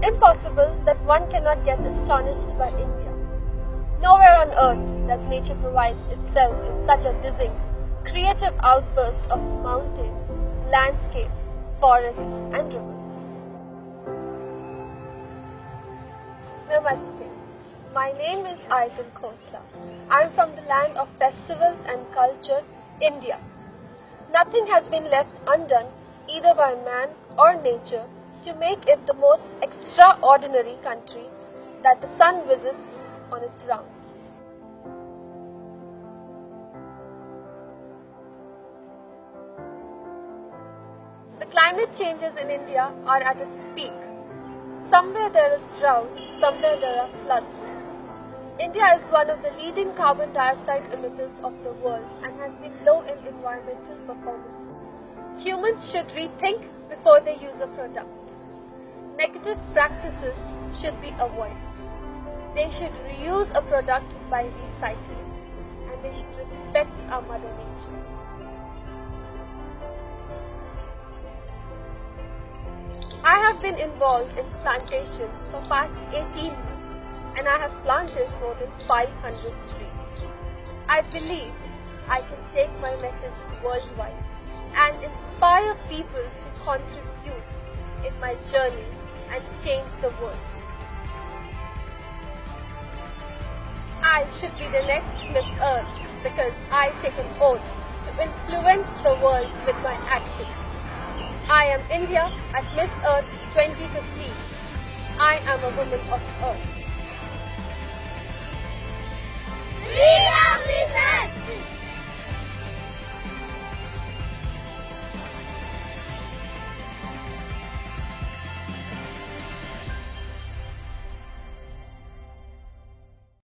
impossible that one cannot get astonished by India. Nowhere on earth does nature provide itself in such a dizzying, creative outburst of mountains, landscapes, forests and rivers. Namaste. My name is Aidil Khosla. I am from the land of festivals and culture, India. Nothing has been left undone, either by man or nature, to make it the most extraordinary country that the sun visits on its rounds. The climate changes in India are at its peak. Somewhere there is drought, somewhere there are floods. India is one of the leading carbon dioxide emitters of the world and has been low in environmental performance. Humans should rethink before they use a product. Negative practices should be avoided. They should reuse a product by recycling, and they should respect our Mother Nature. I have been involved in plantation for past 18 months and I have planted more than 500 trees. I believe I can take my message worldwide and inspire people to contribute in my journey and change the world. I should be the next Miss Earth because I take an oath to influence the world with my actions. I am India at Miss Earth 2015. I am a woman of Earth.